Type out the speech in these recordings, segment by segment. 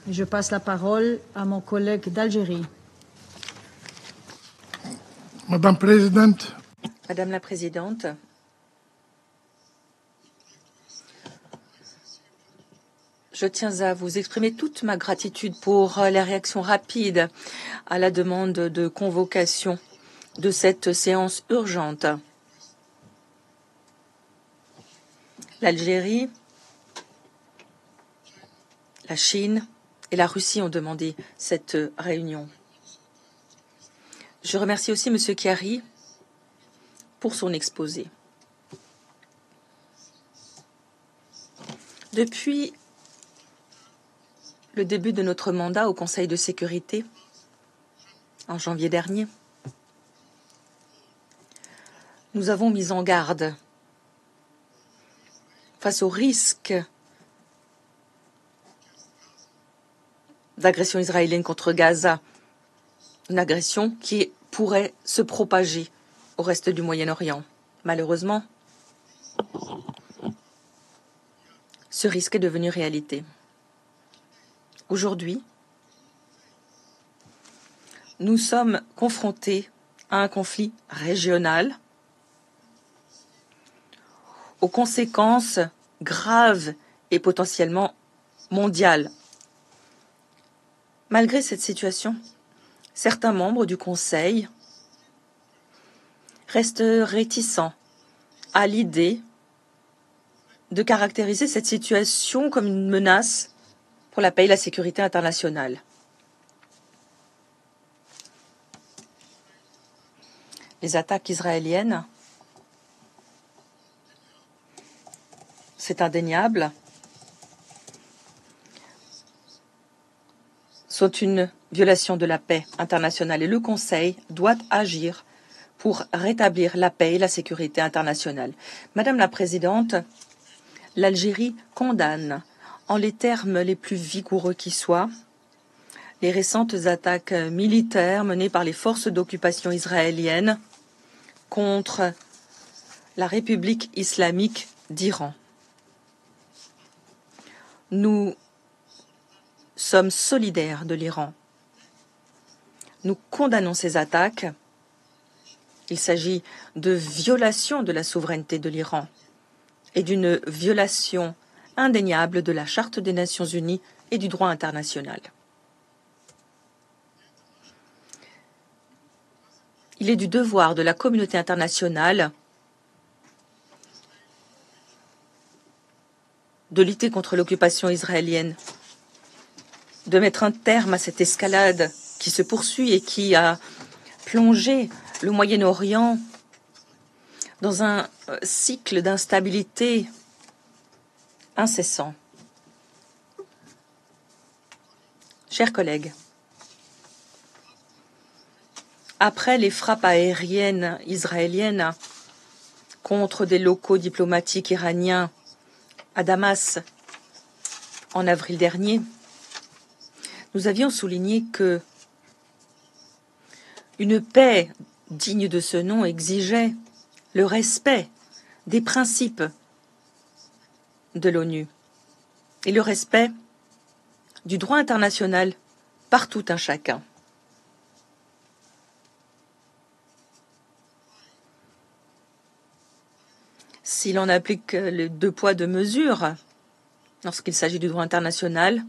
Je passe la parole à mon collègue d'Algérie. Madame la Présidente, je tiens à vous exprimer toute ma gratitude pour la réaction rapide à la demande de convocation de cette séance urgente. L'Algérie, la Chine et la Russie ont demandé cette réunion. Je remercie aussi M. Chiari pour son exposé. Depuis le début de notre mandat au Conseil de sécurité, en janvier dernier, nous avons mis en garde face au risque d'agression israélienne contre Gaza, une agression qui pourrait se propager au reste du Moyen-Orient. Malheureusement, ce risque est devenu réalité. Aujourd'hui, nous sommes confrontés à un conflit régional aux conséquences graves et potentiellement mondiales. Malgré cette situation, certains membres du Conseil restent réticents à l'idée de caractériser cette situation comme une menace pour la paix et la sécurité internationale. Les attaques israéliennes, c'est indéniable, sont une violation de la paix internationale et le Conseil doit agir pour rétablir la paix et la sécurité internationale. Madame la Présidente, l'Algérie condamne, en les termes les plus vigoureux qui soient, les récentes attaques militaires menées par les forces d'occupation israéliennes contre la République islamique d'Iran. Nous sommes solidaires de l'Iran. Nous condamnons ces attaques. Il s'agit de violation de la souveraineté de l'Iran et d'une violation indéniable de la Charte des Nations Unies et du droit international. Il est du devoir de la communauté internationale de lutter contre l'occupation israélienne, de mettre un terme à cette escalade qui se poursuit et qui a plongé le Moyen-Orient dans un cycle d'instabilité incessant. Chers collègues, après les frappes aériennes israéliennes contre des locaux diplomatiques iraniens à Damas en avril dernier, nous avions souligné que une paix digne de ce nom exigeait le respect des principes de l'ONU et le respect du droit international par tout un chacun. Si l'on applique les 2 poids 2 mesures lorsqu'il s'agit du droit international,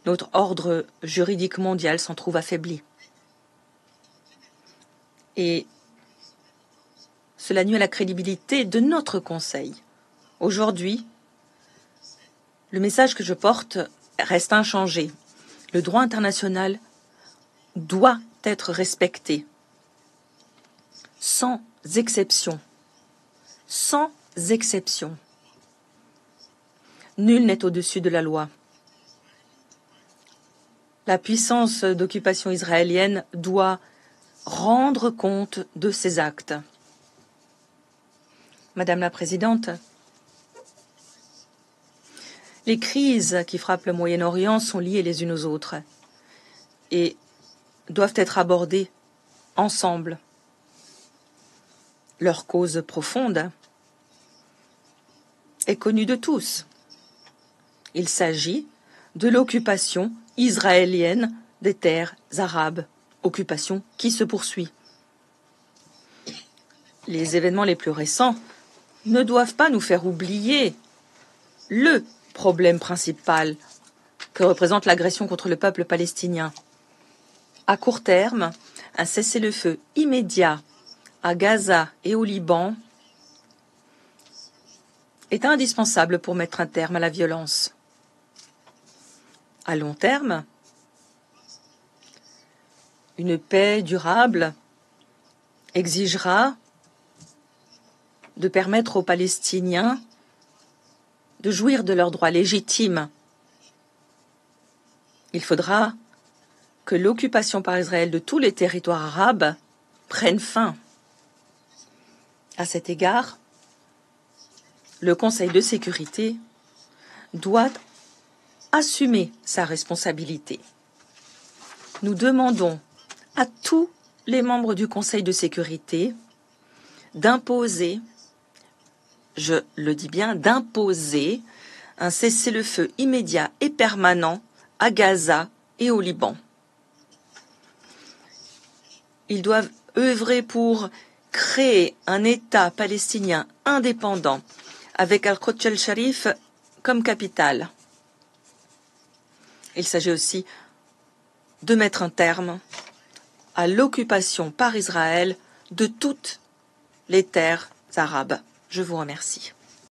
notre ordre juridique mondial s'en trouve affaibli. Et cela nuit à la crédibilité de notre Conseil. Aujourd'hui, le message que je porte reste inchangé. Le droit international doit être respecté, sans exception. Sans exception. Nul n'est au-dessus de la loi. La puissance d'occupation israélienne doit rendre compte de ses actes. Madame la Présidente, les crises qui frappent le Moyen-Orient sont liées les unes aux autres et doivent être abordées ensemble. Leur cause profonde est connue de tous. Il s'agit de l'occupation israélienne des terres arabes, occupation qui se poursuit. Les événements les plus récents ne doivent pas nous faire oublier le problème principal que représente l'agression contre le peuple palestinien. À court terme, un cessez-le-feu immédiat à Gaza et au Liban est indispensable pour mettre un terme à la violence. À long terme, une paix durable exigera de permettre aux Palestiniens de jouir de leurs droits légitimes. Il faudra que l'occupation par Israël de tous les territoires arabes prenne fin. À cet égard, le Conseil de sécurité doit assumer sa responsabilité. Nous demandons à tous les membres du Conseil de sécurité d'imposer, je le dis bien, d'imposer un cessez-le-feu immédiat et permanent à Gaza et au Liban. Ils doivent œuvrer pour créer un État palestinien indépendant avec Al-Quds el-Sharif comme capitale. Il s'agit aussi de mettre un terme à l'occupation par Israël de toutes les terres arabes. Je vous remercie.